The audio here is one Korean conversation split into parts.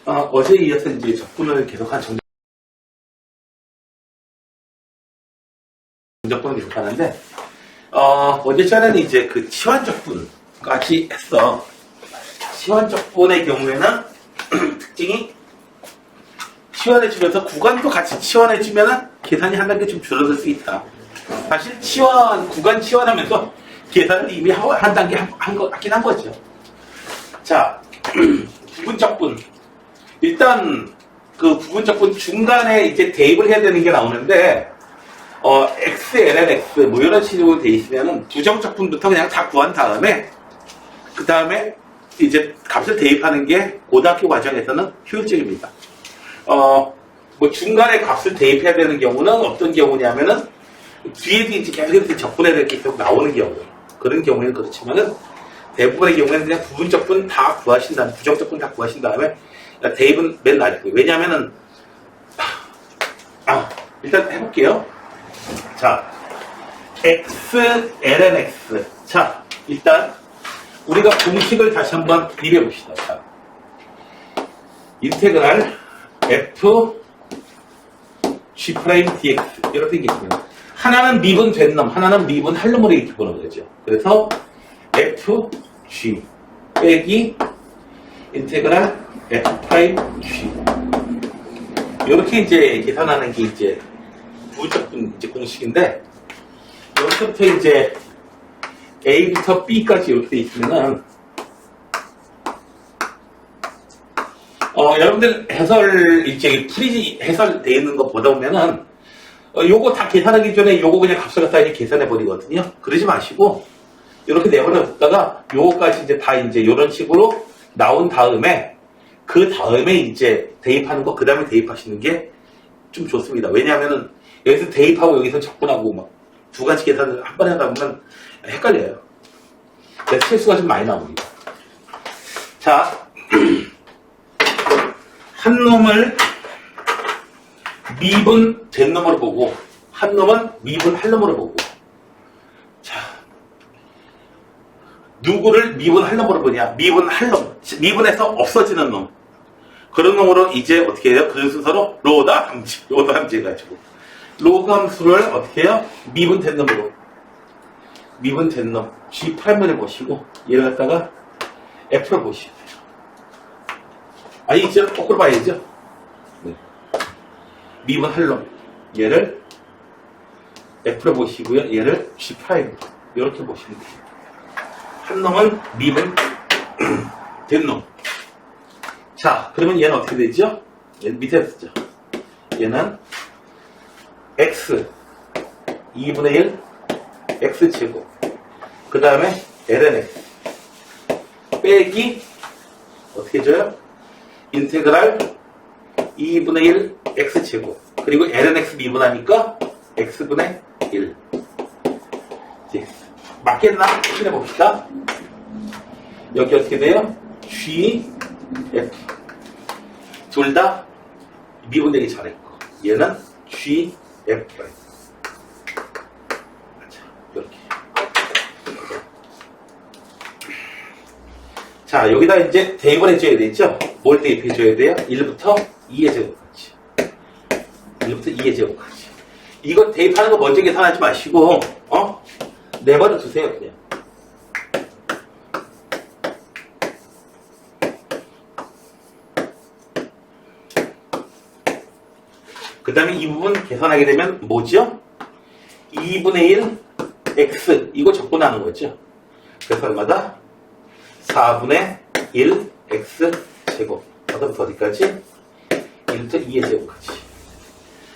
어제 이어서 이제 적분을 계속한 정적분을 계속하는데, 어제 시간에는 이제 그 치환적분까지 했어. 치환적분의 경우에는 특징이 치환해주면서 구간도 같이 치환해주면 계산이 한 단계 좀 줄어들 수 있다. 사실 구간 치환하면서 계산을 이미 한 단계 한 것 같긴 한 거죠. 자, 부분적분. 일단 그 부분적분 중간에 이제 대입을 해야 되는 게 나오는데, x, ln x 뭐 이런 식으로 돼 있으면은 부정적분부터 그냥 다 구한 다음에 그 다음에 이제 값을 대입하는 게 고등학교 과정에서는 효율적입니다. 뭐 중간에 값을 대입해야 되는 경우는 어떤 경우냐면은 뒤에도 이제 계속 적분해야 될 게 계속 나오는 경우, 그런 경우에는 그렇지만은 대부분의 경우에는 그냥 부분적분 다 구하신 다음에, 부정적분 다 구하신 다음에 대입은 맨 나중에. 왜냐면은 일단 해볼게요. 자, x, ln x. 자, 일단 우리가 공식을 다시 한번 비벼봅시다. 자, 인테그랄 f g dx 이렇게 되겠습니다. 하나는 미분 된 놈, 하나는 미분 할 놈으로 이렇게 보는 거죠. 그래서 f g 빼기 인테그랄 f g 이렇게 이제 계산하는 게 이제 부분적분 이제 공식인데, 여기서부터 이제 A부터 B까지 이렇게 돼 있으면은, 여러분들 이제 풀이 해설되어 있는 거 보다 보면은, 요거 다 계산하기 전에 요거 그냥 값을 갖다 이제 계산해 버리거든요. 그러지 마시고, 이렇게 내버려뒀다가 요거까지 이제 다 이제 요런 식으로 나온 다음에, 그 다음에 이제 대입하는 거, 그 다음에 대입하시는 게 좀 좋습니다. 왜냐하면은, 여기서 대입하고 여기서 적분하고 막 두 가지 계산을 한 번에 하다 보면 헷갈려요. 그래서 실수가 좀 많이 나옵니다. 자, 한 놈을 미분 된 놈으로 보고, 한 놈은 미분 할 놈으로 보고. 자, 누구를 미분 할 놈으로 보냐? 미분 할 놈. 미분해서 없어지는 놈. 그런 놈으로 이제 어떻게 해요? 그 순서로 로더 함수 해가지고. 로그 함수를 어떻게 해요? 미분 된 놈으로. 미분 된 놈. G'을 보시고, 얘를 갖다가 F를 보시고. 이제 거꾸로 봐야죠. 네. 미분 할 놈. 얘를 F를 보시고요. 얘를 G'. 이렇게 보시면 돼요. 한 놈은 미분 된 놈. 자, 그러면 얘는 어떻게 되죠? 얘는 밑에 쓰죠. 얘는 x 2분의 1 x제곱, 그 다음에 ln x 빼기 어떻게 줘요? 인테그랄 2분의 1 x제곱, 그리고 ln x 미분하니까 x분의 1 dx. 맞겠나? 확인해 봅시다. 여기 어떻게 돼요? g f 둘 다 미분되기 잘했고, 얘는 g f. 자, 이렇게. 자, 여기다 이제 대입을 해줘야 되죠? 뭘 대입해줘야 돼요? 1부터 2의 제곱까지. 1부터 2의 제곱까지. 이거 대입하는 거 먼저 계산하지 마시고, 내버려 두세요, 그냥. 그 다음에 이 부분 계산하게 되면 뭐죠? 2분의 1 x, 이거 적분하는 거죠. 그래서 얼마다? 4분의 1 x 제곱. 어디부터 어디까지? 1부터 2의 제곱까지.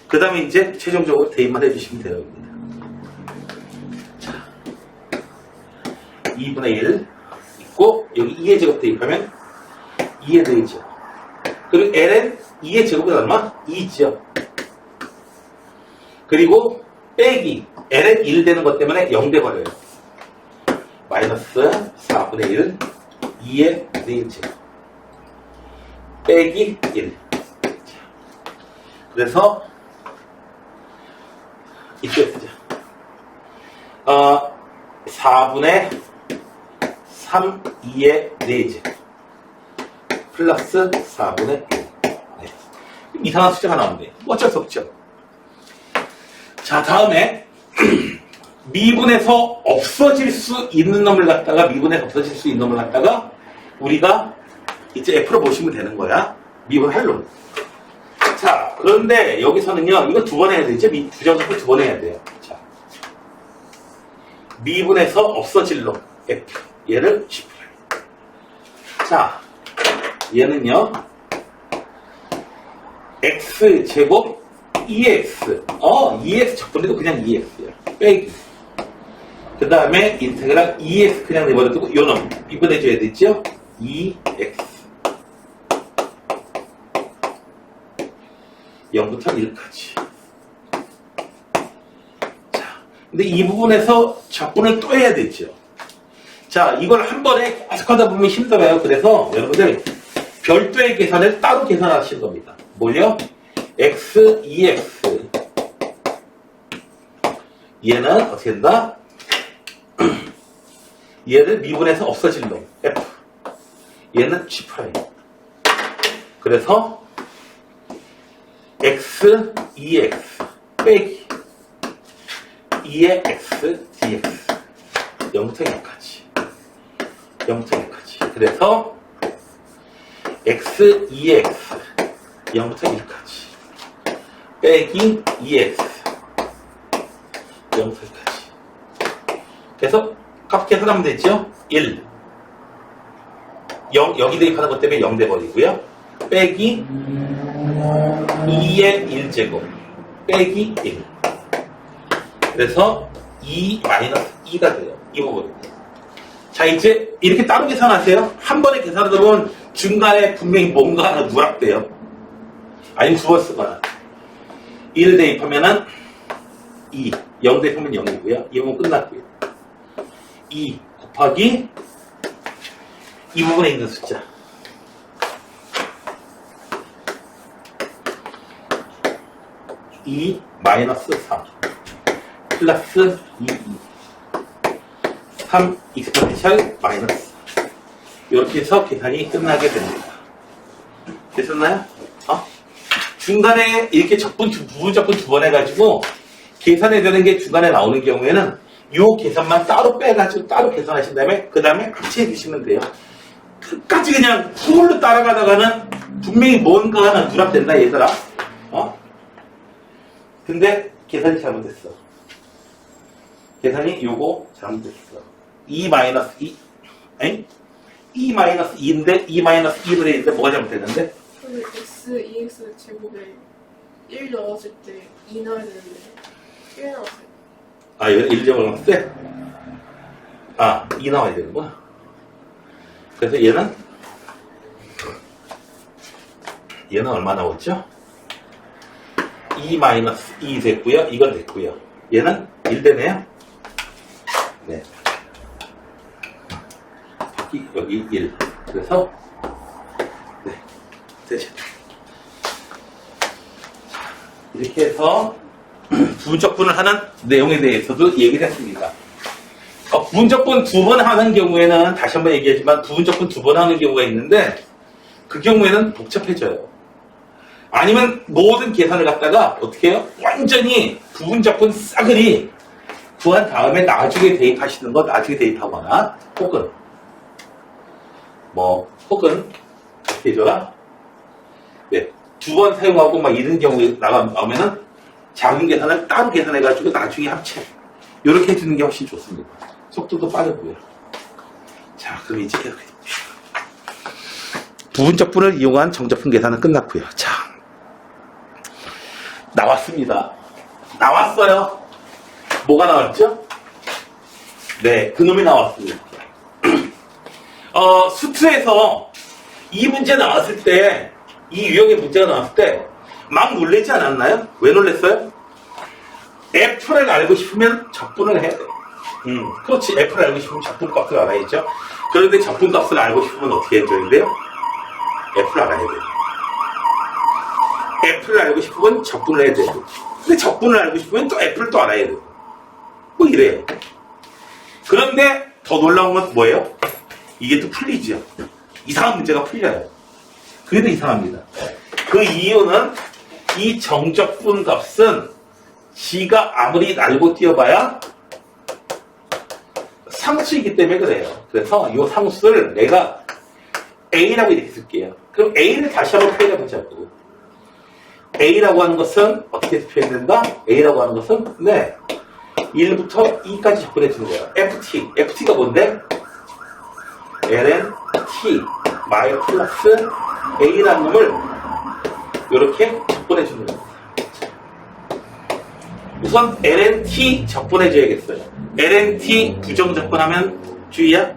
그 다음에 이제 최종적으로 대입만 해주시면 돼요. 자, 2분의 1 있고, 여기 2의 제곱 대입하면 2의 되죠. 그리고 ln 2의 제곱은 얼마? 2죠. 그리고 빼기 ln 1 되는 것 때문에 0 돼버려요. 마이너스 4분의 1 2의 4제곱 빼기 1. 그래서 이때 쓰자. 4분의 3 2의 4제곱 플러스 4분의 1. 네. 이상한 숫자가 나오는데 어쩔 수 없죠. 자, 다음에 미분에서 없어질 수 있는 놈을 갖다가 미분에서 없어질 수 있는 놈을 갖다가 우리가 이제 F로 보시면 되는 거야. 미분할 놈. 자, 그런데 여기서는요, 이거 두 번 해야 되죠? 부정적분 두 번 해야 돼요. 자, 미분에서 없어질 놈 F. 얘를 10. 자, 얘는요, X제곱 EX. EX 적분해도 그냥 EX예요. 빼기. 그 다음에 인테그랄 EX 그냥 내버려두고 요놈 미분해줘야 되죠? EX 0부터 1까지. 자, 근데 이 부분에서 적분을 또 해야 되죠. 자, 이걸 한 번에 계속 하다 보면 힘들어요. 그래서 여러분들 별도의 계산을 따로 계산하시는 겁니다. 뭘요? X, EX. 얘는 어떻게 된다? 얘를 미분해서 없어질 놈 F. 얘는 G'. 그래서 X, EX 빼기 2의 X, DX 0부터 1까지 0부터 1까지. 그래서 X, EX 0부터 1까지 빼기 2X 0부터 1까지. 그래서 값 계산하면 되죠? 1 0 여기 대입하는 것 때문에 0 돼버리고요. 빼기 2의 1제곱 빼기 1. 그래서 2 마이너스 2가 돼요. 이 부분. 자, 이제 이렇게 따로 계산하세요. 한 번에 계산하다 보면 중간에 분명히 뭔가 하나 누락돼요. 아니면 두 번 쓰거나. 1 대입하면은 2, 0 대입하면 0이고요. 이 부분 끝났고요. 2 곱하기 이 부분에 있는 숫자. 이 마이너스 3 플러스 2 3 익스포넨셜 마이너스. 이렇게 해서 계산이 끝나게 됩니다. 됐었나요? 중간에 이렇게 부분적분 두 번 해가지고 계산해야 되는 게 중간에 나오는 경우에는 요 계산만 따로 빼가지고 따로 계산하신 다음에 그 다음에 합체해 주시면 돼요. 끝까지 그냥 풀로 따라가다가는 분명히 뭔가 하나 누락된다 얘들아. 근데 계산이 잘못됐어. 계산이 요거 잘못됐어. 2 마이너스 2 아니? 2 마이너스 2인데 2 마이너스 2로 돼 있는데 뭐가 잘못됐는데? X, EX 제곱에 1 넣었을 때 2 넣어야 되는데 1 넣었어요. 아, 여기 1제곱 넣었을 때? 2 나와야 되는구나. 그래서 얘는 얼마 나왔죠? 2 마이너스 2 됐고요. 이건 됐고요. 얘는 1 되네요. 네. 여기 1. 그래서 네, 되죠. 이렇게 해서 부분적분을 하는 내용에 대해서도 얘기를 했습니다. 부분적분 두 번 하는 경우에는 다시 한번 얘기하지만 부분적분 두 번 하는 경우가 있는데 그 경우에는 복잡해져요. 아니면 모든 계산을 갖다가 어떻게 해요? 완전히 부분적분 싸그리 구한 다음에 나중에 대입하시는 거 나중에 대입하거나 혹은 어떻게 해줘라? 네, 두 번 사용하고 막 이런 경우에 나오면은 작은 계산을 따로 계산해가지고 나중에 합체 이렇게 해주는 게 훨씬 좋습니다. 속도도 빠르고요. 자, 그럼 이제 이렇게 부분적분을 이용한 정적분 계산은 끝났고요. 자, 나왔습니다. 나왔어요. 뭐가 나왔죠? 네, 그놈이 나왔습니다. 수투에서 이 문제 나왔을 때, 이 유형의 문제가 나왔을 때 막 놀라지 않았나요? 왜 놀랐어요? F를 알고 싶으면 적분을 해야 돼요. 그렇지. F를 알고 싶으면 적분값을 알아야죠. 그런데 적분값을 알고 싶으면 어떻게 해줘야 돼요? F를 알아야 돼요. F를 알고 싶으면 적분을 해야 돼요. 근데 적분을 알고 싶으면 또 F를 또 알아야 돼요. 뭐 이래요. 그런데 더 놀라운 건 뭐예요? 이게 또 풀리죠. 이상한 문제가 풀려요. 그게 더 이상합니다. 그 이유는 이 정적분 값은 G가 아무리 날고 뛰어봐야 상수이기 때문에 그래요. 그래서 이 상수를 내가 A라고 이렇게 쓸게요. 그럼 A를 다시 한번 표현해보자고. A라고 하는 것은 어떻게 표현된다? A라고 하는 것은 1부터 2까지 접근해주는 거예요. FT가 뭔데? ln t 마이 플러스 A라는 놈을 이렇게 접근해주는 거예요. 우선 ln t 접근해줘야겠어요. ln t 부정 접근하면 주의야.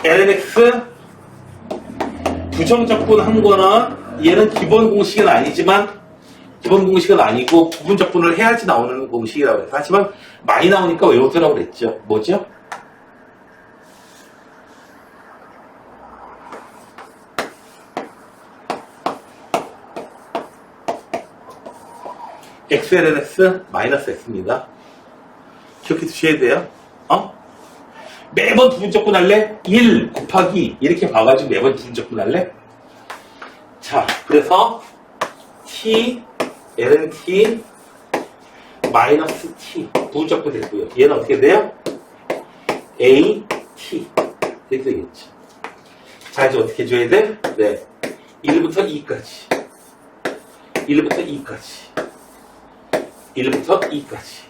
ln x 부정 접근한 거는 얘는 기본 공식은 아니지만 기본 공식은 아니고 부분 접근을 해야지 나오는 공식이라고 해서 하지만 많이 나오니까 외우더라고 그랬죠. 뭐죠? xlns 마이너스 x입니다. 기억해 두셔야 돼요. 매번 부분 접근할래? 1 곱하기 이렇게 봐가지고 매번 부분 접근할래? 자, 그래서 t ln t 마이너스 t 부분 접근 됐고요. 얘는 어떻게 돼요? a t 이렇게 되겠죠. 자, 이제 어떻게 해줘야 돼? 1부터 2까지 1부터 2까지 1부터 2까지.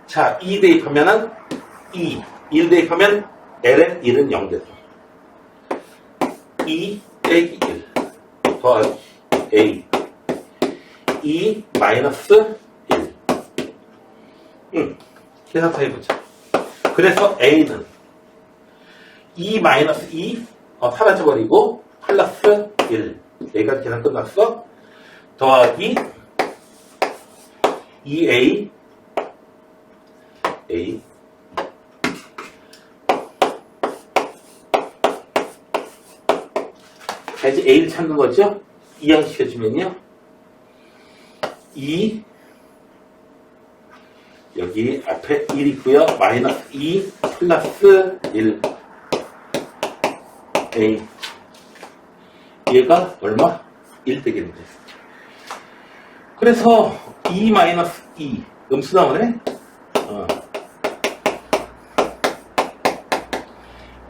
자, 2 대입하면은 2. 1 대입하면 ln 1은 0 되죠. 2 빼기 1 더하기 a 2 마이너스 1. 계산서 해보자. 그래서 a는 2 마이너스 2 사라져버리고 플러스 1. 여기까지 계산 끝났어. 더하기 2a a 자, 이제 a를 찾는 거죠. 이항시켜주면요 2 여기 앞에 1 있고요. 마이너스 2 플러스 1 a 얘가 얼마? 1 되겠는데. 그래서 2 마이너스 2 음수 나오네.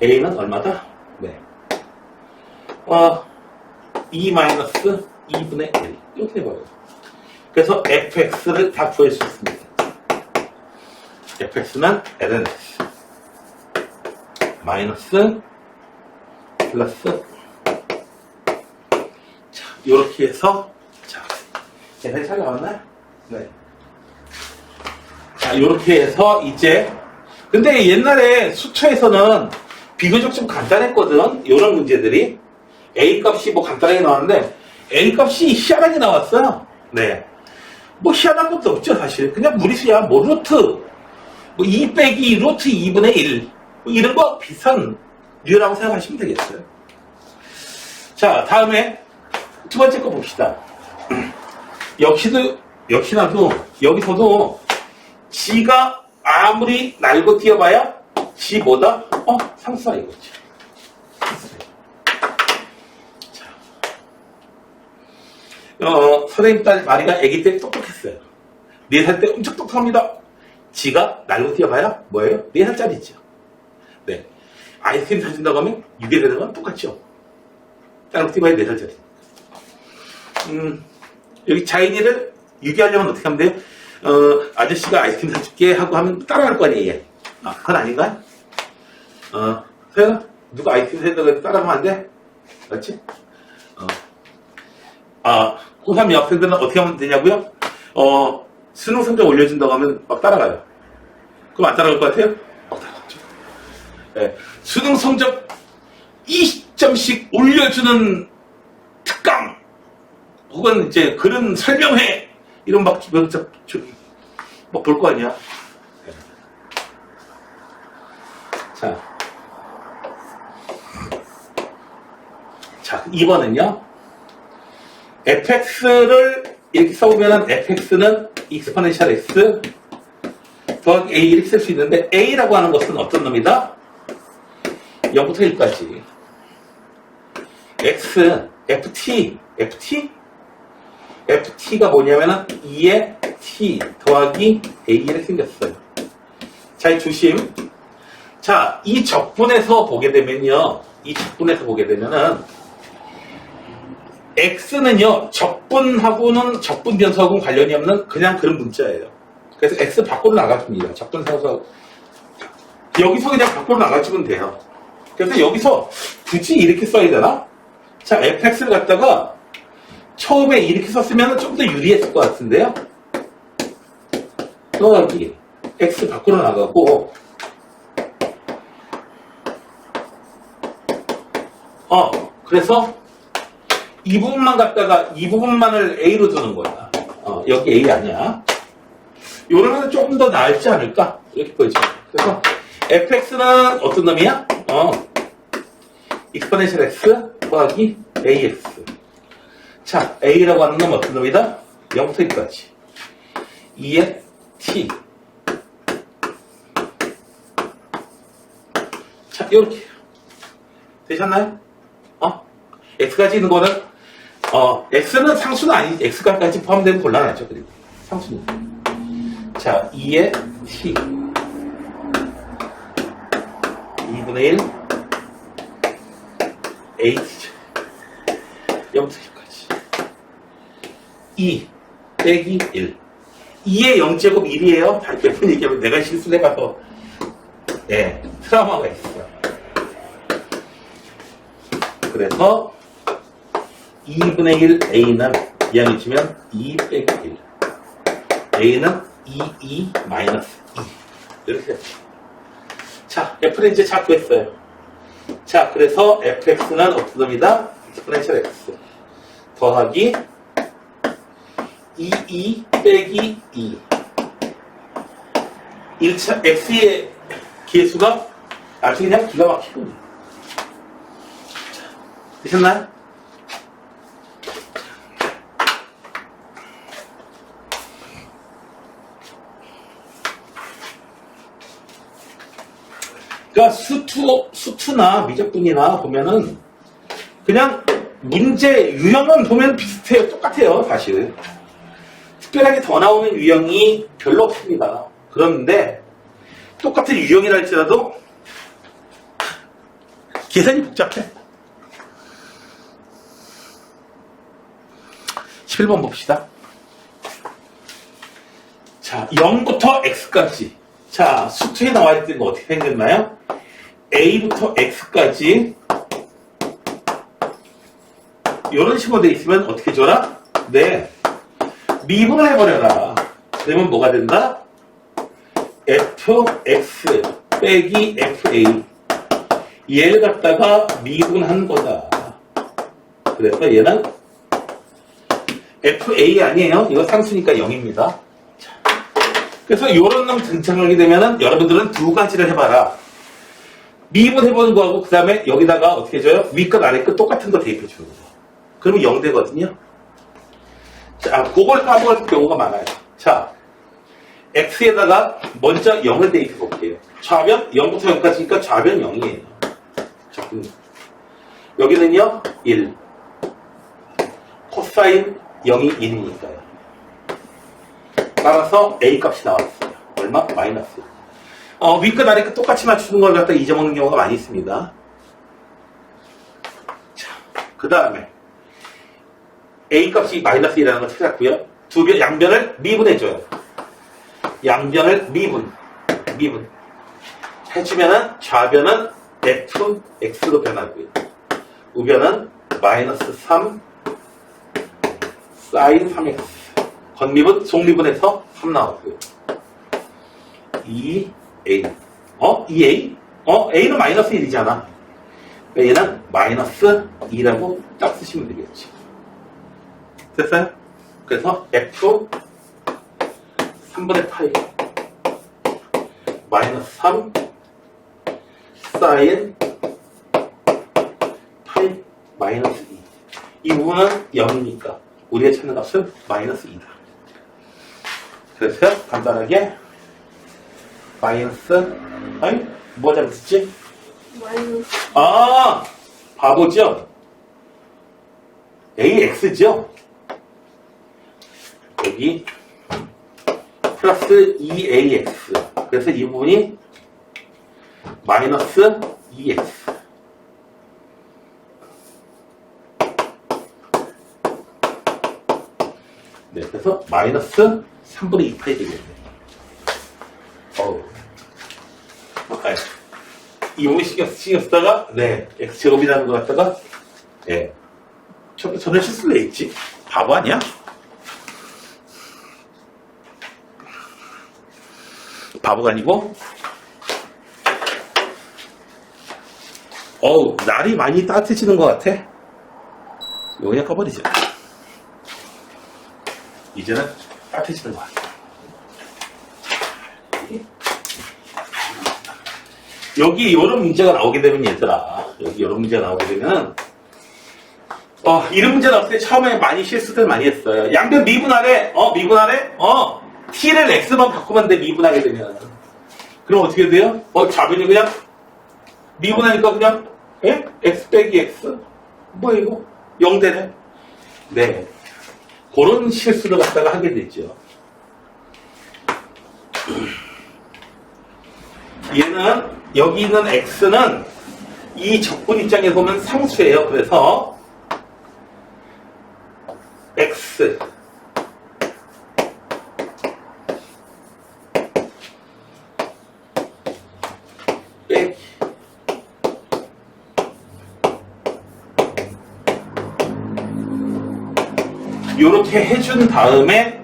a는 얼마다? 2 마이너스 2분의 1 이렇게 돼버려요. 그래서 fx를 다 구할 수 있습니다. fx는 ln x 마이너스 플러스 자, 요렇게 해서 자, 계산이 잘 나왔나요? 자, 요렇게 해서 이제 근데 옛날에 수초에서는 비교적 좀 간단했거든. 요런 문제들이 A 값이 뭐 간단하게 나왔는데 A 값이 희한하게 나왔어요. 뭐 희한한 것도 없죠 사실. 그냥 무리수야. 뭐 루트 뭐 2 빼기 루트 2분의 1 뭐 이런 거 비슷한 류라고 생각하시면 되겠어요. 자, 다음에 두 번째 거 봅시다. 역시나도 여기서도 G가 아무리 날고 뛰어봐야 G 뭐다? 상수야 이거지. 선생님 딸 마리가 아기 때 똑똑했어요. 4살 때 엄청 똑똑합니다. G가 날고 뛰어봐야 뭐예요? 4살짜리죠. 아이스크림 사준다고 하면 6에 되는 건 똑같죠. 날고 뛰어봐야 4살짜리. 여기 자인이를 유기하려면 어떻게 하면 돼요? 아저씨가 아이스크림 사줄게 하고 하면 따라갈 거 아니에요. 그건 아닌가? 서연아, 누가 아이스크림 사준다고 해도 따라가면 안 돼? 맞지? 고3 여학생들은 어떻게 하면 되냐고요? 수능 성적 올려준다고 하면 막 따라가요. 그럼 안 따라갈 것 같아요? 막 따라가죠. 수능 성적 20점씩 올려주는 특강 혹은 이제 그런 설명회 이런 막 볼 거 아니야. 자, 2번은요. fx를 이렇게 써보면 fx는 exponential x 더하기 a 이렇게 쓸 수 있는데 a라고 하는 것은 어떤 놈이다? 0부터 1까지 x, ft가 뭐냐면은 2의 t 더하기 a 이렇게 생겼어요. 자, 이 조심. 자, 이 적분에서 보게 되면은 x는요, 적분 변수하고는 관련이 없는 그냥 그런 문자예요. 그래서 x 밖으로 나가줍니다. 적분 변수. 여기서 그냥 밖으로 나가주면 돼요. 그래서 여기서 굳이 이렇게 써야 되나? 자, fx를 갖다가 처음에 이렇게 썼으면 좀 더 유리했을 것 같은데요? 또 여기 x 밖으로 나가고 그래서 이 부분만을 a로 두는 거야. 여기 a 아니야. 요러면 조금 더 나을지 않을까? 이렇게 보이죠. 그래서 fx는 어떤 놈이야? exponential x 더하기 ax. 자, a라고 하는 놈은 어떤 놈이다? 0부터 1까지. 2의 t. 자, 이렇게 되셨나요? x까지 있는 거는 x는 상수는 아니지. x까지 포함되면 곤란하죠. 그리고 상수는. 자, 2의 t 2분의 1 h죠. 0부터 1까지 2 빼기 1 2의 0제곱 1이에요. 몇 번 얘기하면 내가 실수를 해봐서 트라우마가 있어요. 그래서 2분의 1 a는 이항을 치면 2 빼기 1 a는 2 마이너스 2 이렇게 됐죠. 자, f는 이제 찾고 했어요. 자, 그래서 fx는 어떤 놈이다? exponential x 더하기 2 빼기 2 1차 x의 개수가 아주 그냥 기가 막히군요. 되셨나요? 그러니까 수투나 미적분이나 보면은 그냥 문제 유형은 보면 비슷해요. 똑같아요. 사실. 특별하게 더 나오는 유형이 별로 없습니다. 그런데 똑같은 유형이라 할지라도 계산이 복잡해. 11번 봅시다. 자, 0부터 x까지. 자, 수투에 나와 있는 거 어떻게 생겼나요? a부터 x까지 이런 식으로 돼 있으면 어떻게 줘라? 네, 미분을 해버려라. 그러면 뭐가 된다? fx 빼기 fa 얘를 갖다가 미분한 거다. 그래서 얘는 fa 아니에요. 이거 상수니까 0입니다. 그래서 이런 놈 등장하게 되면은 여러분들은 두 가지를 해봐라. 미분해보는 거하고 그 다음에 여기다가 어떻게 해줘요? 위끝 아래끝 똑같은 거 대입해주는 거죠. 그러면 0 되거든요. 자, 그걸 까먹을 경우가 많아요. 자, x에다가 먼저 0을 대입해 볼게요. 좌변 0부터 0까지니까 좌변 0이에요. 여기는요 1. 코사인 0이 1이니까요. 따라서 a 값이 나왔어요. 얼마? 마이너스. 위끝 아래끝 똑같이 맞추는 걸 갖다 잊어먹는 경우가 많이 있습니다. 자, 그 다음에 a 값이 마이너스 1이라는 걸 찾았고요. 양변을 미분해줘요. 양변을 미분 해주면은 좌변은 fx로 변하고요. 우변은 마이너스 3 사인 3x. 건미분, 속미분에서 3 나왔고요. 2a. 2a? a는 마이너스 1이잖아. 얘는 마이너스 2라고 딱 쓰시면 되겠지. 됐어요? 그래서 f 3분의 8 마이너스 3 사인 8 마이너스 2. 이 부분은 0이니까 우리가 찾는 값은 마이너스 2다. 그래서 간단하게 마이너스 뭐 잘못했지? 마이너스 바보죠? AX죠? 여기 플러스 2AX. 그래서 이 부분이 마이너스 2X. 네, 그래서 마이너스 3분의 2파이 되겠네. 이 부분 신경 쓰다가, 네, X제곱이라는 거 갖다가, 네. 저는 실수를 했지. 바보 아니야? 바보가 아니고, 날이 많이 따뜻해지는 것 같아. 이거 그냥 꺼버리자. 이제는 따뜻해지는 것 같아. 여기 이런 문제가 나오게 되면 얘들아, 여기 이런 문제가 나오게 되면 이런 문제 나올 때 처음에 많이 실수들 많이 했어요. 양변 미분하래. 미분하래. t를 x만 바꾸면 돼. 미분하게 되면. 그럼 어떻게 돼요? 좌변이 그냥 미분하니까 그냥 x 빼기 x. 뭐야 이거? 0 되네. 네. 그런 실수를 갖다가 하게 되죠. 얘는 여기 있는 x는 이 적분 입장에서 보면 상수예요. 그래서 x 빼기 요렇게 해준 다음에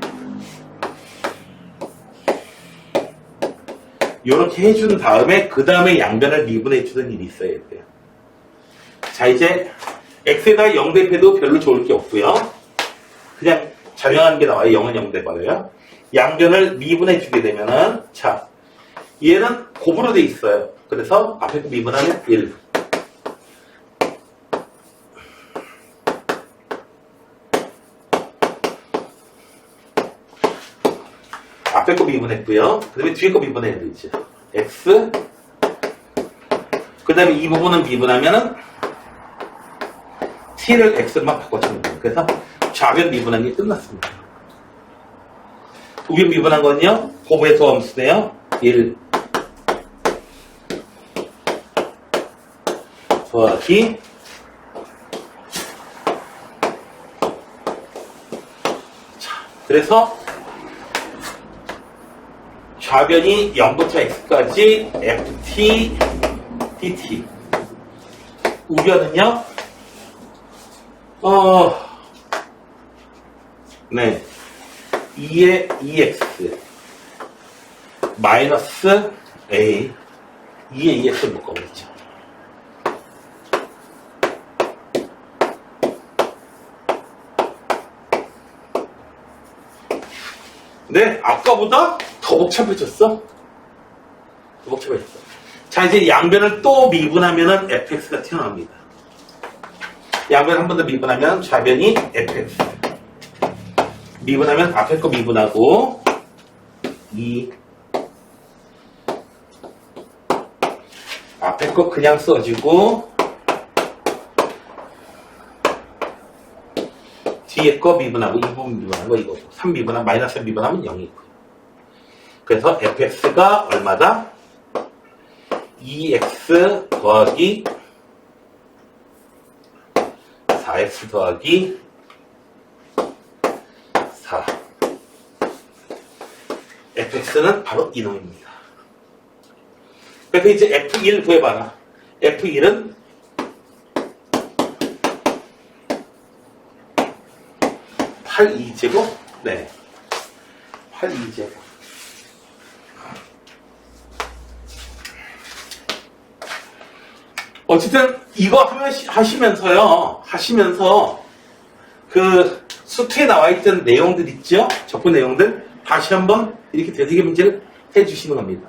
그 다음에 양변을 미분해 주는 일이 있어야 돼요. 자, 이제 x에다 0 대입해도 별로 좋을 게 없고요. 그냥 자명한 게 나와요. 0은 0 돼버려요. 양변을 미분해 주게 되면은, 자, 얘는 곱으로 돼 있어요. 그래서 앞에 미분하면 1. 앞에 거 미분했고요. 그 다음에 뒤에 거 미분해야 되죠. x. 그 다음에 이 부분은 미분하면은 t를 x만 바꿔주는 거예요. 그래서 좌변 미분한 게 끝났습니다. 우변 미분한 건요, 곱에서 함수네요. 1 더하기 자, 그래서 좌변이 0부터 x까지 ft dt. 우변은요, 네, 2의 2x 마이너스 a 2의 2x 묶어버리죠. 네, 아까보다 더 복잡해졌어. 더 복잡해졌어. 자, 이제 양변을 또 미분하면은 fx가 튀어나옵니다. 양변 한 번 더 미분하면 좌변이 fx. 미분하면 앞에 거 미분하고 2 앞에 거 그냥 써주고 뒤에 거 미분하고 이 부분 미분하는 거 이거고 3 미분하면 마이너스 미분하면 0이고 그래서 fx가 얼마다? 2x 더하기 4x 더하기 4 fx는 바로 이놈입니다. 그래서 이제 f1 구해봐라. f1은 8,2제곱? 네. 8,2제곱. 어쨌든 이거 하시면서 그 수트에 나와있던 내용들 있죠? 적분 내용들 다시 한번 이렇게 되새김 문제를 해주시는 겁니다.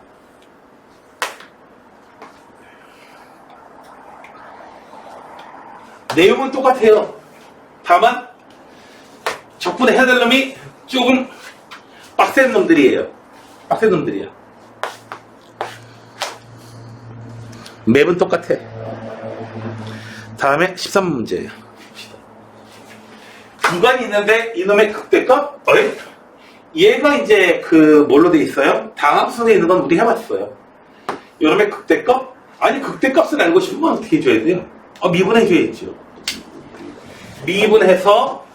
내용은 똑같아요. 다만 적분에 해야 될 놈이 조금 빡센 놈들이에요. 빡센 놈들이야. 맵은 똑같아. 다음에 13문제예요. 구간이 있는데 이놈의 극대값? 어이? 얘가 이제 그 뭘로 돼 있어요? 다항수에 있는 건 우리 해봤어요. 이놈의 극대값? 아니 극대값을 알고 싶으면 어떻게 해줘야 돼요? 미분해줘야죠. 미분해서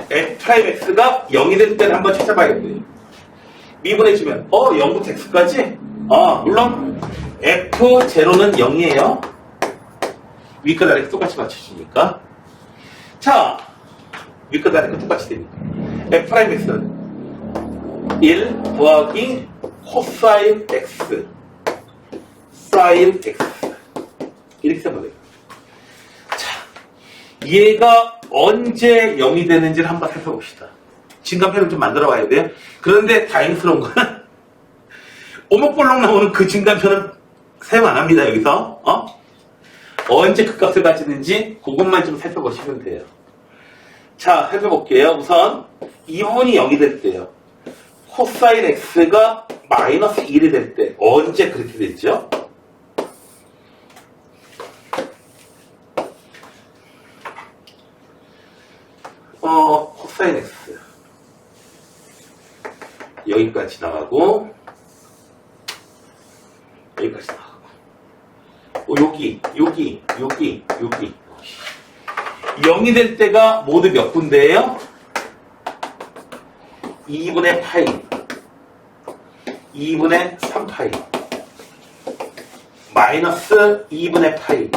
f'x가 0이 될 때를 한번 찾아봐야겠네요. 미분해주면 0부터 x까지? 물론 f0는 0이에요. 위끝 아래 똑같이 맞춰주니까. 자, 위끝 아래 똑같이 되니까 f'x는 1 더하기 코사인 x 사인 x 이렇게 써버려요. 자, 얘가 언제 0이 되는지를 한번 살펴봅시다. 증간편을 좀 만들어 봐야 돼요. 그런데 다행스러운 거는 오목볼록 나오는 그 증간편은 사용 안 합니다. 여기서 언제 그 값을 가지는지 그것만 좀 살펴보시면 돼요. 자, 살펴볼게요. 우선 이 부분이 0이 될 때요. 코사인 x가 마이너스 1이 될 때 언제 그렇게 됐죠? 코사인 x 여기까지 나가고 여기까지 나가고 여기 0이 될 때가 모두 몇 분대예요? 2분의 파이 2분의 3파이 마이너스 2분의 파이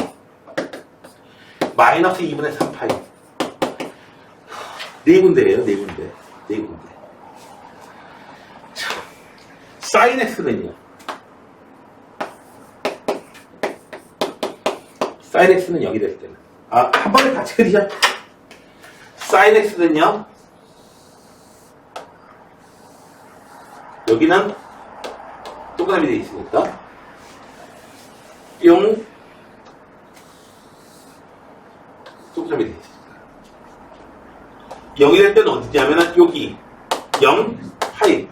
마이너스 2분의 3파이 4군데예요. 4군데. 자, 사인 x는요. 사인 x는 0이 될 때는 한 번에 같이 그리자. 사인 x는요. 여기는 동그라미 되어 있으니까 0 동그라미 되어 있습니다. 0이 될 때는 어디냐면은 여기 0, 파이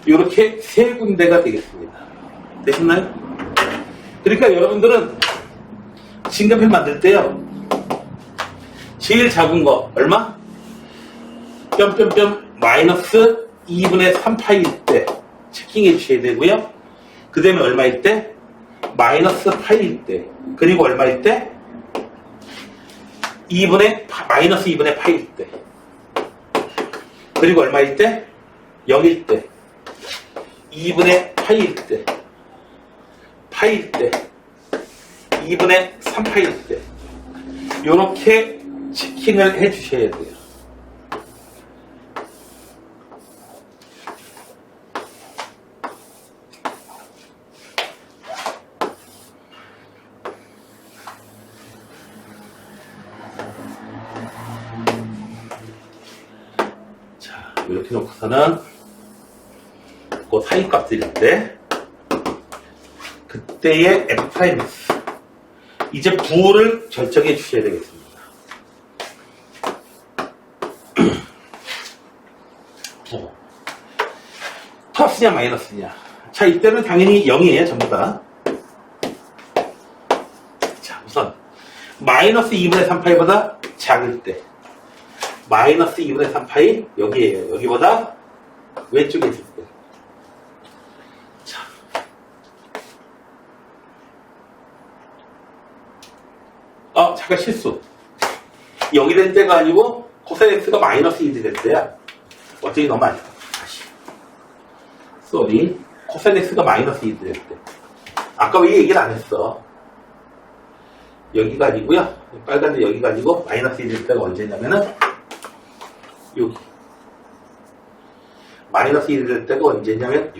이렇게 세 군데가 되겠습니다. 되셨나요? 그러니까 여러분들은 증간편 만들 때요. 제일 작은 거 얼마? 뿅뿅뿅 마이너스 2분의 3파이일 때 체킹해 주셔야 되고요. 그 다음에 얼마일 때? 마이너스 파이일 때. 그리고 얼마일 때? 마이너스 2분의 파이일 때. 그리고 얼마일 때? 0일 때. 2분의 파이일 때. 파이일 때. 2분의 3파이일 때. 요렇게 체킹을 해 주셔야 돼요. 이렇게 놓고서는 그 사이값일 때 그때의 f'x 이제 부호를 결정해 주셔야 되겠습니다. 부호 플러스냐 마이너스냐. 자, 이때는 당연히 0이에요. 전부 다. 자, 우선 마이너스 2분의 3파이보다 작을 때 마이너스 2분의 3파이 여기에요. 여기보다 왼쪽에 있을 때. 자. 잠깐 실수. 0이 될 때가 아니고 코사인 x가 마이너스 1이 될 때야. 어쩌기 너무 안 좋아. 다시. 쏘리. 코사인 x가 마이너스 1이 될 때. 아까 왜 얘기를 안 했어? 여기가 아니고요. 빨간데 여기가 아니고 마이너스 1이 될 때가 언제냐면은 여기. 마이너스 1이 될 때가 언제냐면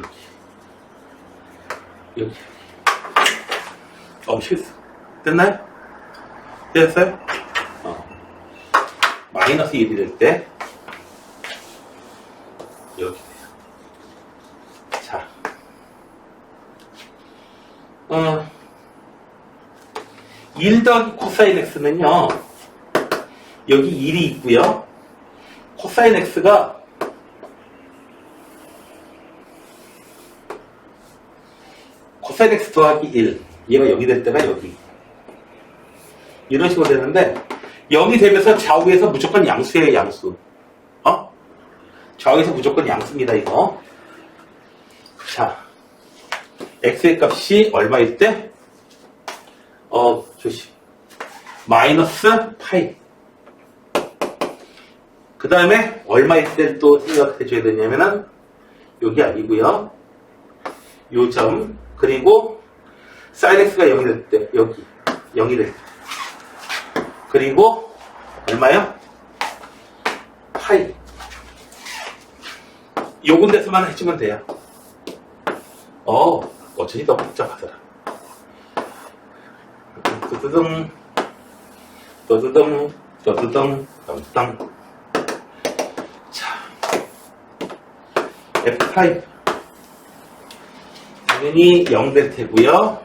여기. 실수. 됐나요? 됐어요? 마이너스 1이 될 때 여기 돼요. 자. 1 더하기 코사인 x는요. 여기 1이 있고요. 코사인 x가 코사인 x 더하기 1 얘가 여기 될 때가 여기 이런 식으로 되는데 0이 되면서 좌우에서 무조건 양수예요, 양수. 좌우에서 무조건 양수입니다, 이거. 자, x의 값이 얼마일 때? 조심. 마이너스 파이. 그 다음에 얼마일 때 또 생각해 줘야 되냐면은, 여기 아니고요. 요 점, 그리고 sin x가 0이 될 때, 여기 0이 될 때. 그리고 얼마요? 파이. 요 군데서만 해주면 돼요. 어쩐지 너무 복잡하더라. 뜨드덩, 떠드덩, 떠드덩, 땅땅. 자, F5. 당연히 0 될 테고요.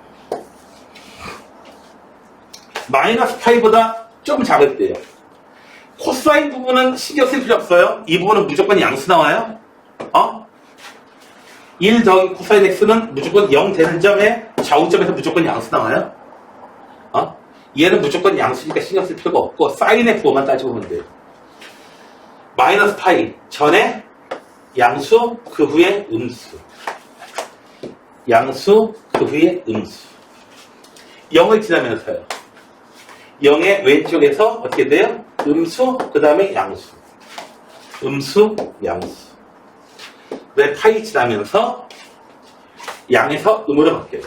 마이너스 파이보다 좀 작을 때요. 코사인 부분은 신경 쓸 필요 없어요. 이 부분은 무조건 양수 나와요. 1 더하기 코사인 x는 무조건 0 되는 점에 좌우점에서 무조건 양수 나와요. 얘는 무조건 양수니까 신경 쓸 필요가 없고 사인의 부호만 따지고 보면 돼요. 마이너스 파이 전에 양수 그 후에 음수. 양수 그 후에 음수. 0을 지나면서요. 0의 왼쪽에서 어떻게 돼요? 음수 그 다음에 양수. 음수 양수. 왜 파이 지나면서 양에서 음으로 바뀌어요.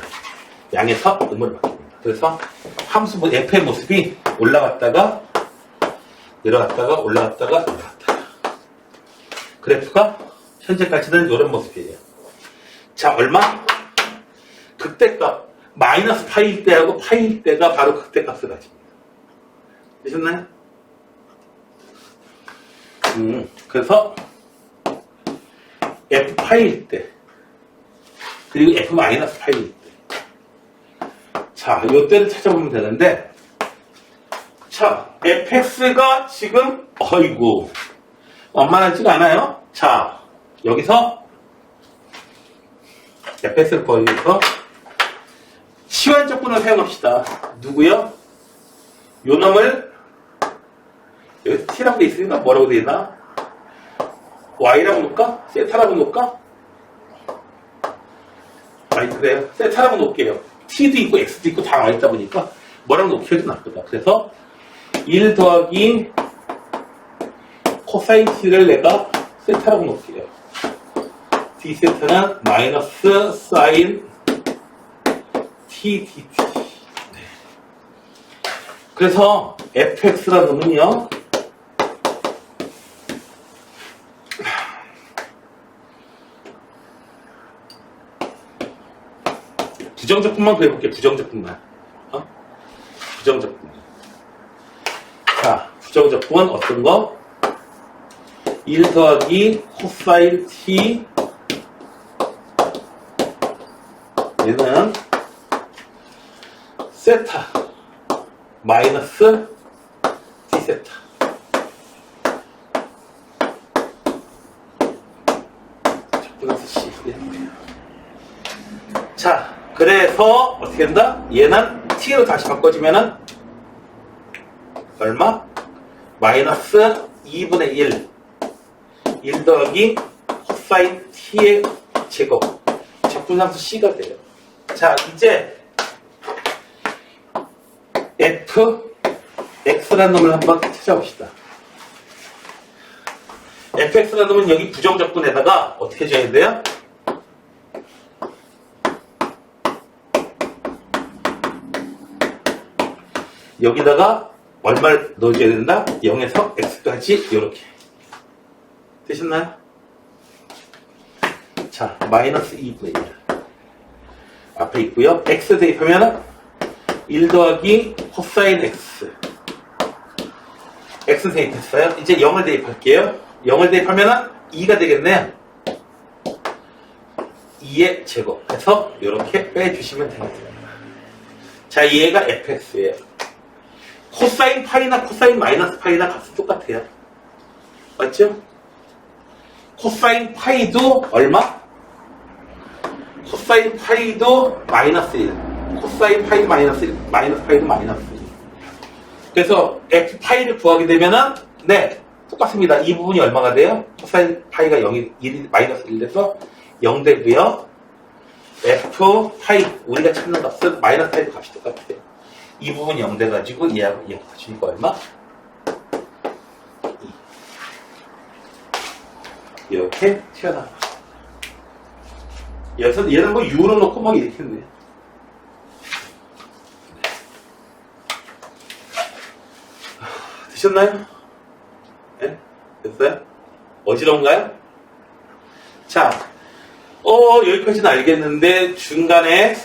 양에서 음으로 바뀝니다. 그래서 함수 f의 모습이 올라갔다가 내려갔다가 올라갔다가 내려갔다가. 그래프가 현재까지는 이런 모습이에요. 자, 얼마? 극대값 마이너스 파이일 때하고 파이일 때가 바로 극대값을 가집니다. 되셨나요? 그래서 f 파이일 때 그리고 f 마이너스 파이일 때. 자, 요때를 찾아보면 되는데, 자, fx가 지금 어이구 만만하지가 않아요. 자, 여기서 fx를 구하기 위해서 치환적분을 사용합시다. 누구요? 요 놈을 여기 t라고 돼 있으니까 뭐라고 돼 있나? y라고 놓을까? 세타라고 놓을까? 아니 그래요. 세타라고 놓을게요. t도 있고 x도 있고 다 나와 있다 보니까 뭐라고 놓기도 나쁘다. 그래서 1 더하기 코사인 t를 내가 세타라고 놓을게요. d 세타는 마이너스 사인 t dt. 네. 그래서 fx라는 놈은요, 부정적분만 구해볼게요. 부정적분만. 부정적분. 자, 부정적분 어떤 거? 1 더하기 코사인 t. 얘는 세타 마이너스 d 세타. 적분해서 c. 자, 그래서 어떻게 된다? 얘는 t로 다시 바꿔주면은 얼마? 마이너스 2분의 1 더하기 코사인 t의 제곱 적분상수 c가 돼요. 자, 이제 fx라는 놈을 한번 찾아봅시다. fx라는 놈은 여기 부정적분에다가 어떻게 해줘야 돼요? 여기다가 얼마를 넣어줘야 된다? 0에서 x까지 이렇게. 되셨나요? 자, 마이너스 2분의 1 앞에 있고요. x 대입하면 1 더하기 코사인 x. x 대입했어요. 이제 0을 대입할게요. 0을 대입하면 2가 되겠네요. 2의 제곱 해서 이렇게 빼주시면 됩니다. 자, 얘가 fx예요. 코사인 파이나 코사인 마이너스 파이나 값은 똑같아요. 맞죠? 코사인 파이도 얼마? 코사인 파이도 마이너스 1. 코사인 파이도 마이너스 1. 마이너스 파이도 마이너스 1. 그래서 F파이를 구하게 되면은, 네, 똑같습니다. 이 부분이 얼마가 돼요? 코사인 파이가 0이, 1이 마이너스 1 돼서 0 되고요. F파이, 우리가 찾는 값은 마이너스 파이도 값이 똑같아요. 이 부분이 0 돼가지고 얘하고 얘하고 같으니까 얼마? 2. 이렇게 튀어나와. 얘는 뭐 U로 놓고 막 이렇게 했네. 되셨나요? 네? 됐어요? 어지러운가요? 자, 여기까지는 알겠는데, 중간에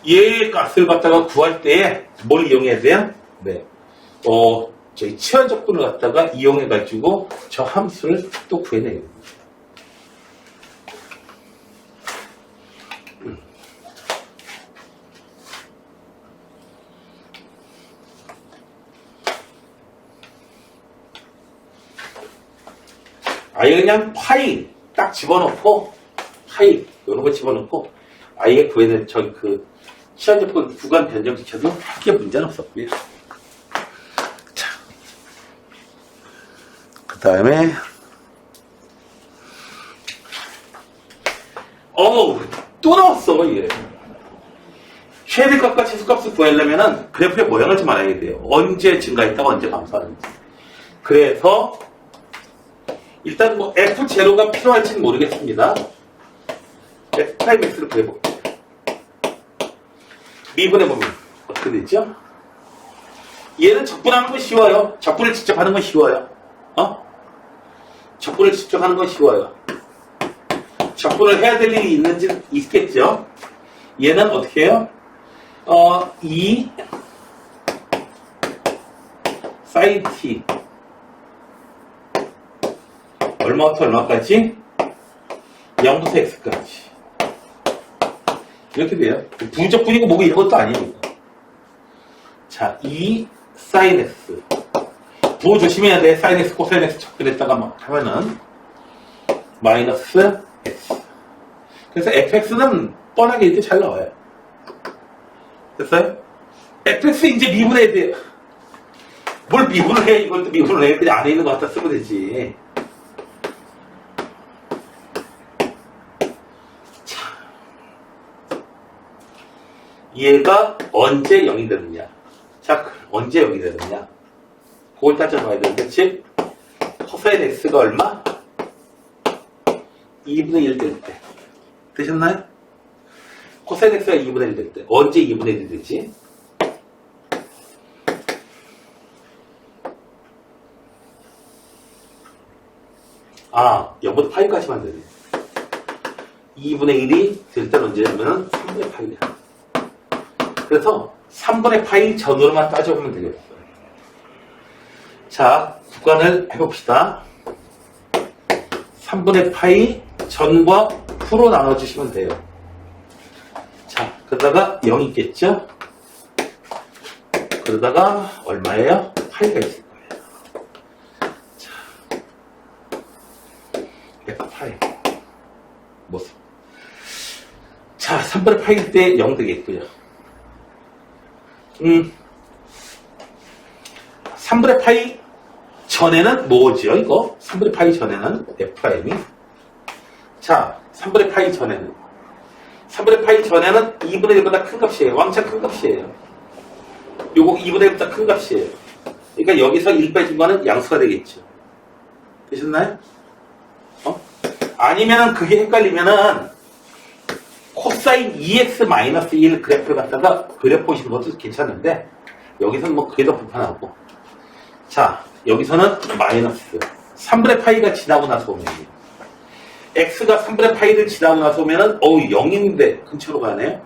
얘의 값을 갖다가 구할 때에 뭘 이용해야 돼요? 네. 저희 치환 적분을 갖다가 이용해가지고 저 함수를 또 구해내야 됩니다. 아예 그냥 파이 딱 집어넣고 파이 이런 거 집어넣고 아예 구해낸 저기 그 치환적분 구간 변경시켜도 크게 문제는 없었고요. 자, 그 다음에 또 나왔어 이게. 최대값과 최소값을 구하려면은 그래프의 모양을 좀 알아야 돼요. 언제 증가했다가 언제 감소하는지. 그래서 일단 뭐 F0가 필요할지는 모르겠습니다. F'X를 구해볼게요. 미분해보면 어떻게 되죠? 얘는 적분하는 건 쉬워요. 적분을 직접 하는 건 쉬워요. 적분을 직접 하는 건 쉬워요. 적분을 해야 될 일이 있는지 있겠죠? 얘는 어떻게 해요? 2 sin t 얼마부터 얼마까지? 0부터 x까지. 이렇게 돼요. 부적분이고 뭐고 이런 것도 아니에요. 자, 2 sin x. 부호 조심해야 돼. sin x, 코사인 x 적분했다가 막 하면은 마이너스 x. 그래서 fx는 뻔하게 이렇게 잘 나와요. 됐어요? fx 이제 미분해야 돼요. 뭘 미분을 해? 이것도 미분을 해. 그냥 안에 있는 거 갖다 쓰면 되지. 얘가 언제 0이 되느냐. 자, 언제 0이 되느냐. 그걸 따져봐야 되는데, 즉, 코사인 x가 얼마? 2분의 1 될 때. 되셨나요? 코사인 x가 2분의 1 될 때. 언제 2분의 1이 되지? 아, 0부터 파이까지만 되네. 2분의 1이 될 때는 언제냐면 3분의 파이야. 그래서 3분의 파이 전으로만 따져보면 되겠어요. 자, 구간을 해봅시다. 3분의 파이 전과 후로 나눠주시면 돼요. 자, 그러다가 0 있겠죠? 그러다가 얼마예요? 파이가 있을 거예요. 자, 파이 모습. 자, 3분의 파이일 때 0 되겠고요. 3분의 파이 전에는 뭐지요, 이거? 3분의 파이 전에는 F'이. 자, 3분의 파이 전에는 2분의 1보다 큰 값이에요. 왕창 큰 값이에요. 요거 2분의 1보다 큰 값이에요. 그러니까 여기서 1 빼준 거는 양수가 되겠죠. 되셨나요? 아니면은 그게 헷갈리면은 코사인 2x-1 그래프를 갖다가 그려보시는 것도 괜찮은데 여기서는 뭐 그게 더 불편하고. 자, 여기서는 마이너스 3분의 파이가 지나고 나서 오면 x가 3분의 파이를 지나고 나서 오면은 0인데 근처로 가네요.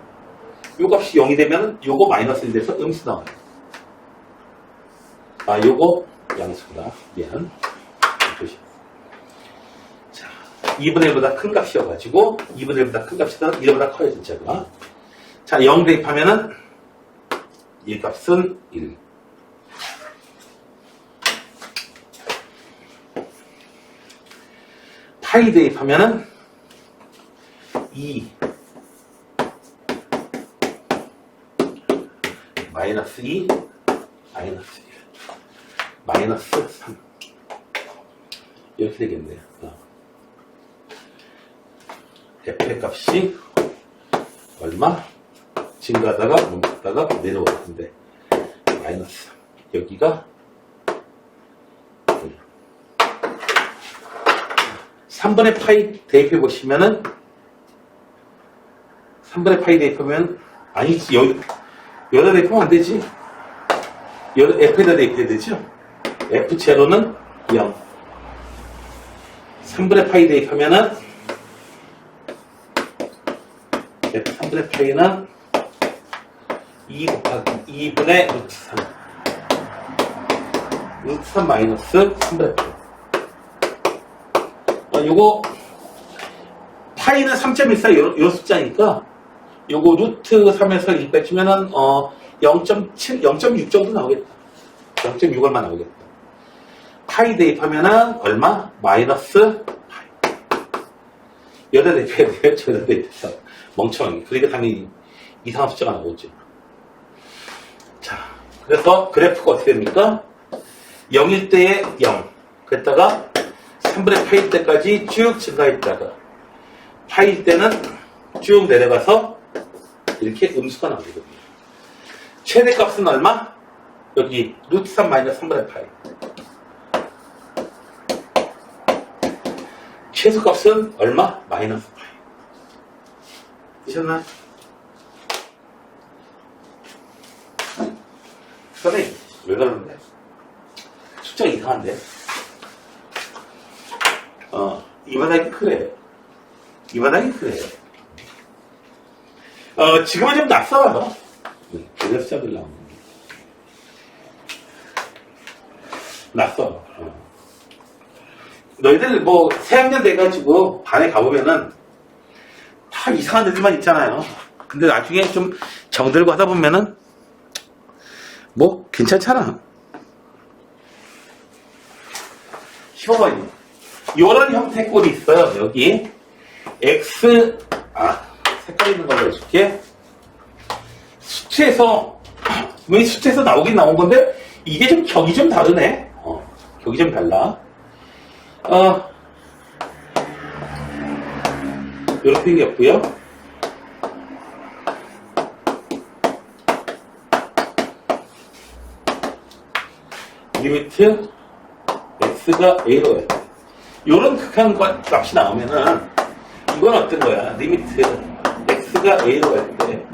요 값이 0이 되면 요거 마이너스 1 돼서 음수 나와요. 아, 요거 양수다. 미안. 조심. 자, 2분의 1보다 큰 값이어가지고 2분의 1보다 큰 값이다. 1보다 커요, 진짜가. 자, 0 대입하면은 이 값은 1. 파이 대입하면은 2 마이너스 2 마이너스 1. 마이너스 3. 이렇게 되겠네요. f의 값이 얼마? 증가하다가 멈췄다가 내려올 텐데 마이너스 3. 여기가 3분의 파이 대입해 보시면은 3분의 파이 대입하면 아니지 여기다 대입하면 안 되지. f에다 대입해야 되죠. f0는 0. 3분의 파이 대입하면은 f3분의 파이는 2 곱하기 2분의 루트 3. 루트 3 마이너스 3분의 파이. 요거 파이는 3.14 요 숫자니까 요거 루트 3에서 1 빼주면은 0.7, 0.6 정도 나오겠다. 0.6 얼마 나오겠다. 파이 대입하면은 얼마? 마이너스 파이. 여기다 대입해야 돼요. 저기다 대입해서 멍청하게. 그러니까 당연히 이상한 숫자가 나오죠. 자, 그래서 그래프가 어떻게 됩니까? 0일 때에 0. 그랬다가 3분의 파일 때까지 쭉 증가했다가 파일 때는 쭉 내려가서 이렇게 음수가 나오거든요. 최대값은 얼마? 여기 루트 3 마이너스 3분의 파이. 최소값은 얼마? 마이너스 파이. 되셨나요? 선생님 왜 그러는데? 숫자가 이상한데? 이 바닥이 그래. 이 바닥이 그래. 지금은 좀 낯설어요. 그래서 숫자들 나오는 게. 낯설어. 너희들 뭐, 새학년 돼가지고 반에 가보면은 다 이상한 애들만 있잖아요. 근데 나중에 좀 정들고 하다 보면은 뭐, 괜찮잖아. 쉬워요. 이런 형태의 꼴이 있어요. 여기 색깔 있는 걸로 해줄게. 수치에서 왜 수치에서 나오긴 나온 건데 이게 좀 격이 좀 다르네. 격이 좀 달라. 이렇게 생겼고요. 리미트 x가 a로 해. 요런 극한 값이 나오면은 이건 어떤 거야? 리미트 x가 a로 할 때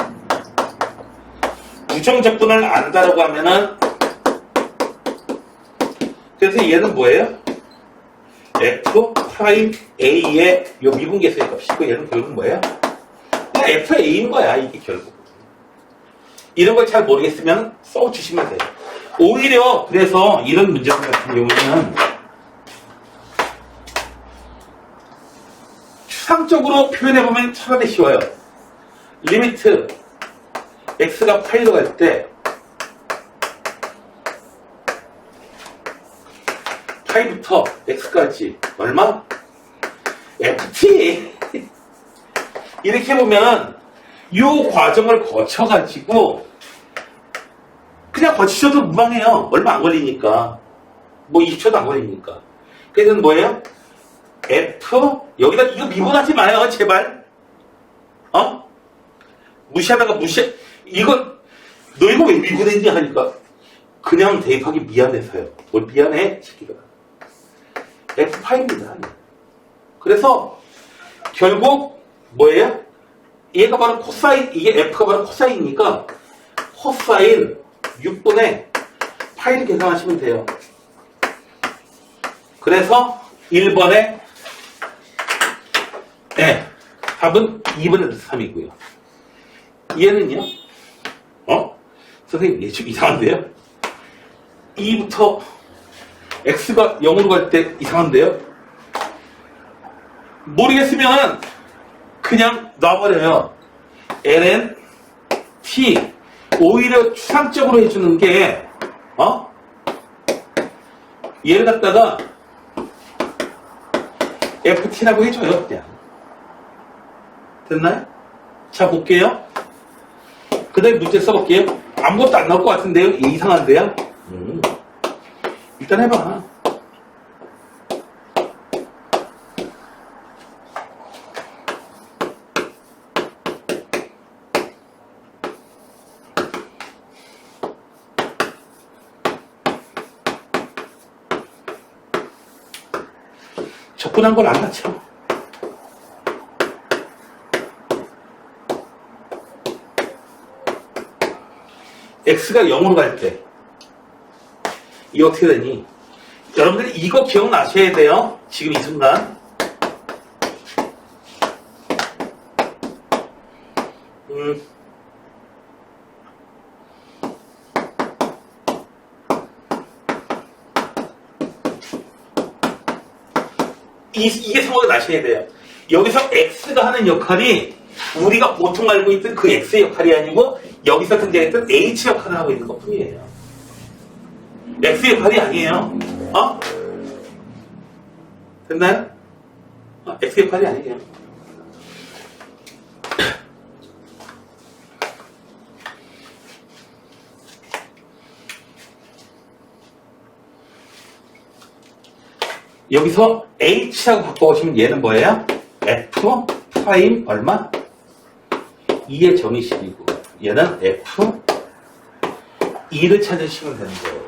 부정적분을 안다라고 하면은 그래서 얘는 뭐예요? f 프라임 a의 요 미분계수의 값이고 얘는 결국 뭐예요? 그냥 fa인 거야 이게 결국. 이런 걸 잘 모르겠으면 써주시면 돼요. 오히려 그래서 이런 문제들 같은 경우는 추상적으로 표현해보면 차라리 쉬워요. 리미트 x가 파이로 갈 때 파이부터 x까지 얼마? ft 이렇게 해보면 이 과정을 거쳐가지고 그냥 거치셔도 무방해요. 얼마 안 걸리니까. 뭐 20초도 안 걸리니까. 그래서 뭐예요? F 여기다 이거 미분하지 마요 제발. 무시하다가 이거 너 이거 왜 미분했냐 하니까 그냥 대입하기 미안해서요. 뭘 미안해 새끼가. F5입니다. 그래서 결국 뭐예요? 얘가 바로 코사인, 이게 F가 바로 코사인이니까 코사인 6분의 파이를 계산하시면 돼요. 그래서 1번에 답은 2분의 루트 3이고요. 얘는요? 선생님 얘 좀 이상한데요? 2부터 x가 0으로 갈 때 이상한데요? 모르겠으면 그냥 놔버려요. ln t 오히려 추상적으로 해주는 게 얘를 갖다가 ft라고 해줘요. 그냥 됐나요? 자 볼게요. 그 다음에 문제 써볼게요. 아무것도 안 나올 것 같은데요? 이상한데요? 일단 해봐. 접근한 걸 안 맞춰. x가 0으로 갈 때 이거 어떻게 되니? 여러분들이 이거 기억나셔야 돼요. 지금 이 순간. 이게 생각이 나셔야 돼요. 여기서 x가 하는 역할이 우리가 보통 알고 있던 그 x의 역할이 아니고 여기서 등장했던 h 역할을 하고 있는 것 뿐이에요. x의 역할이 아니에요. 어? 됐나요? x의 역할이 아니에요. 여기서 h라고 바꿔보시면 얘는 뭐예요? f 프라임 얼마? 2의 정의식이고 얘는 f 2를 찾으시면 되는 거예요.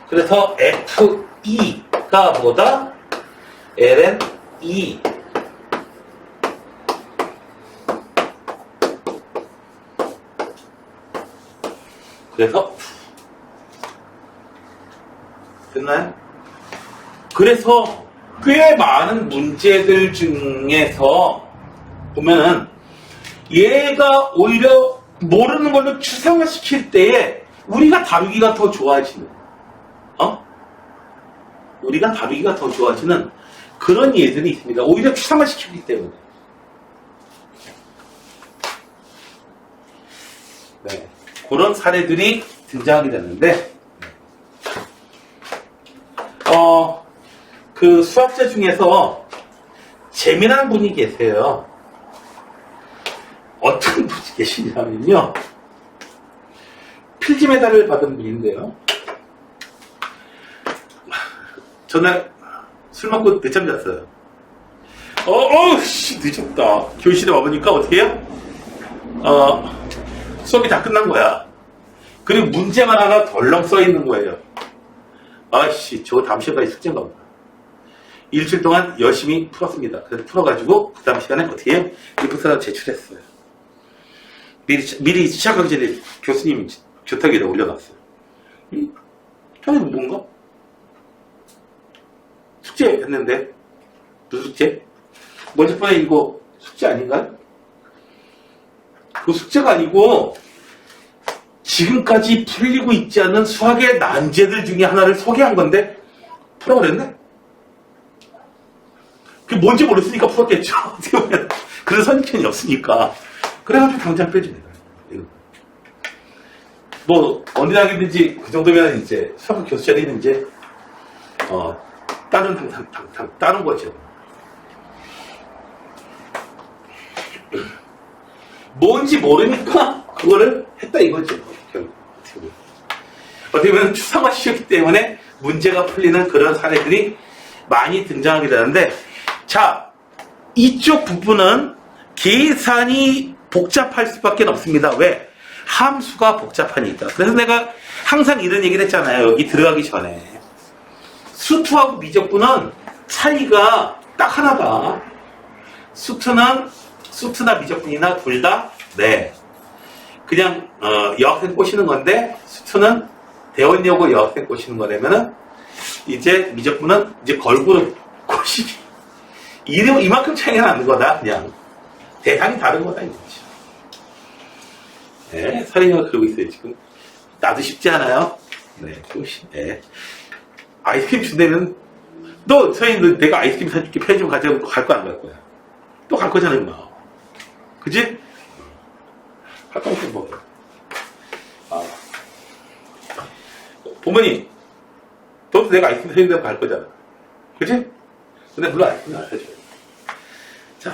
그래서 f2가 뭐다? ln 2 그래서 됐나요? 그래서 꽤 많은 문제들 중에서 보면은 얘가 오히려 모르는 걸로 추상화 시킬 때에 우리가 다루기가 더 좋아지는 우리가 다루기가 더 좋아지는 그런 예들이 있습니다. 오히려 추상화 시키기 때문에. 네. 그런 사례들이 등장하게 되는데 그 수학자 중에서 재미난 분이 계세요. 어떤 분이 계시냐면요. 필지 메달을 받은 분인데요. 전날 술 먹고 늦잠 잤어요. 씨, 늦었다. 교실에 와보니까 어떻게 해요? 수업이 다 끝난 거야. 그리고 문제만 하나 덜렁 써 있는 거예요. 아씨, 저거 다음 시간까지 숙제인가 보다. 일주일 동안 열심히 풀었습니다. 그래서 풀어가지고 그 다음 시간에 어떻게 해요? 리포트를 제출했어요. 미리 시작하기 전에 교수님 교탁위에다 올려놨어요. 저게 뭔가? 숙제 했는데 무슨 숙제? 먼저 번에 이거 숙제 아닌가요? 그 숙제가 아니고 지금까지 풀리고 있지 않은 수학의 난제들 중에 하나를 소개한 건데 풀어버렸네? 그게 뭔지 모르겠으니까 풀었겠죠. 그런 선입견이 없으니까. 그래가지고 당장 빼줍니다. 뭐 어디 나가든지 그 정도면 이제 수학 교수 자리는 이제 따는 거죠. 뭔지 모르니까 그거를 했다 이거죠. 어떻게 보면 추상화 시켰기 때문에 문제가 풀리는 그런 사례들이 많이 등장하게 되는데, 자, 이쪽 부분은 계산이 복잡할 수밖에 없습니다. 왜? 함수가 복잡하니까. 그래서 내가 항상 이런 얘기를 했잖아요. 여기 들어가기 전에. 수투하고 미적분은 차이가 딱 하나다. 수투나 미적분이나 둘 다, 네. 그냥, 여학생 꼬시는 건데, 수투는 대원여고 여학생 꼬시는 거라면은, 이제 미적분은 이제 걸고 꼬시기. 이만큼 차이가 나는 거다, 그냥. 대상이 다른 거다, 이거지. 네, 서린이가 그러고 있어요, 지금. 나도 쉽지 않아요? 네, 네. 아이스크림 준다면, 서린이, 내가 아이스크림 사줄게, 편의점 가져가면 또 갈 거 안 갈 거야? 또 갈 거잖아, 임마. 그지? 갈 거면 뭐. 부모님, 너도 내가 아이스크림 사준다면 갈 거잖아. 그지? 근데 물론 아이스크림 안 사줘요. 자,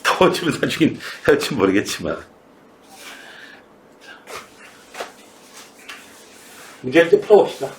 더워지면 사주긴 할지 모르겠지만. 문제를 좀 풀어봅시다.